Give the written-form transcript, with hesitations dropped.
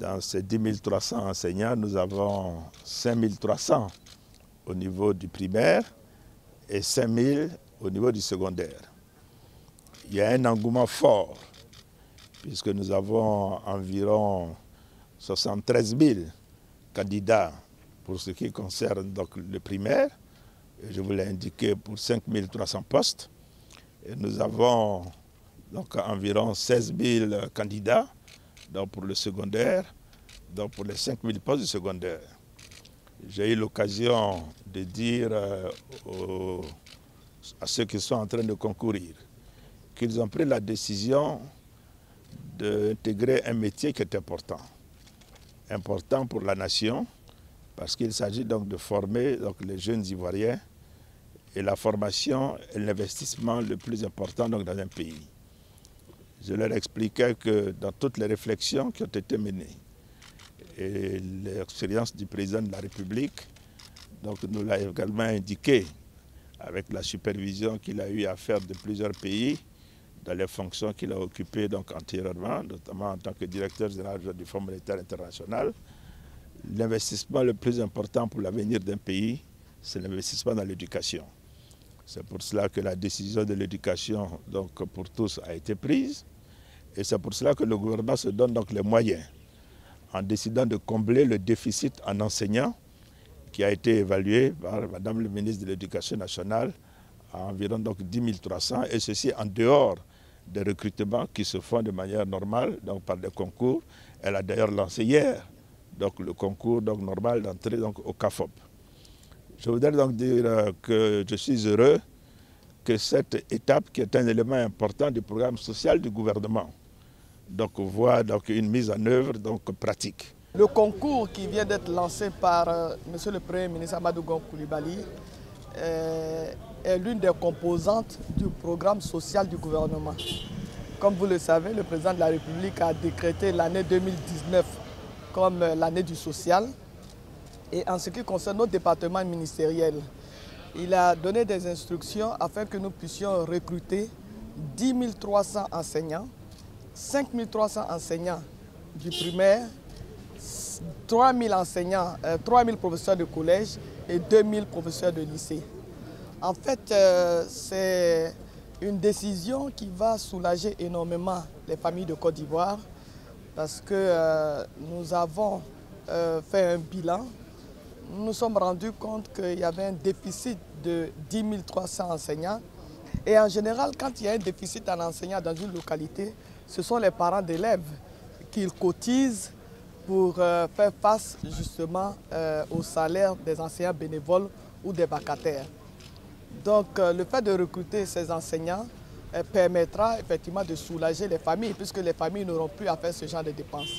Dans ces 10 300 enseignants, nous avons 5 300 au niveau du primaire et 5 000 au niveau du secondaire. Il y a un engouement fort, puisque nous avons environ 73 000 candidats pour ce qui concerne donc le primaire. Je vous l'ai indiqué pour 5 300 postes. Et nous avons donc environ 16 000 candidats donc pour le secondaire, donc pour les 5 000 postes du secondaire. J'ai eu l'occasion de dire à ceux qui sont en train de concourir qu'ils ont pris la décision d'intégrer un métier qui est important pour la nation, parce qu'il s'agit donc de former donc les jeunes Ivoiriens, et la formation est l'investissement le plus important donc dans un pays. Je leur expliquais que dans toutes les réflexions qui ont été menées, et l'expérience du président de la République, donc nous l'a également indiqué avec la supervision qu'il a eu à faire de plusieurs pays dans les fonctions qu'il a occupées donc antérieurement, notamment en tant que directeur général du Fonds monétaire international. L'investissement le plus important pour l'avenir d'un pays, c'est l'investissement dans l'éducation. C'est pour cela que la décision de l'éducation donc pour tous a été prise, et c'est pour cela que le gouvernement se donne donc les moyens en décidant de combler le déficit en enseignants qui a été évalué par Madame le ministre de l'Éducation nationale à environ donc 10 300, et ceci en dehors des recrutements qui se font de manière normale, donc par des concours. Elle a d'ailleurs lancé hier donc le concours donc normal d'entrée donc au CAFOP. Je voudrais donc dire que je suis heureux que cette étape, qui est un élément important du programme social du gouvernement, donc voit donc une mise en œuvre donc pratique. Le concours qui vient d'être lancé par M. le Premier ministre Amadou Gon Coulibaly est l'une des composantes du programme social du gouvernement. Comme vous le savez, le président de la République a décrété l'année 2019 comme l'année du social. Et en ce qui concerne nos départements ministériels, il a donné des instructions afin que nous puissions recruter 10 300 enseignants, 5 300 enseignants du primaire, 3 000 enseignants, 3 000 professeurs de collège et 2 000 professeurs de lycée. En fait, c'est une décision qui va soulager énormément les familles de Côte d'Ivoire, parce que nous avons fait un bilan. Nous nous sommes rendus compte qu'il y avait un déficit de 10 300 enseignants. Et en général, quand il y a un déficit en enseignants dans une localité, ce sont les parents d'élèves qui cotisent pour faire face justement au salaire des enseignants bénévoles ou des vacataires. Donc le fait de recruter ces enseignants permettra effectivement de soulager les familles, puisque les familles n'auront plus à faire ce genre de dépenses.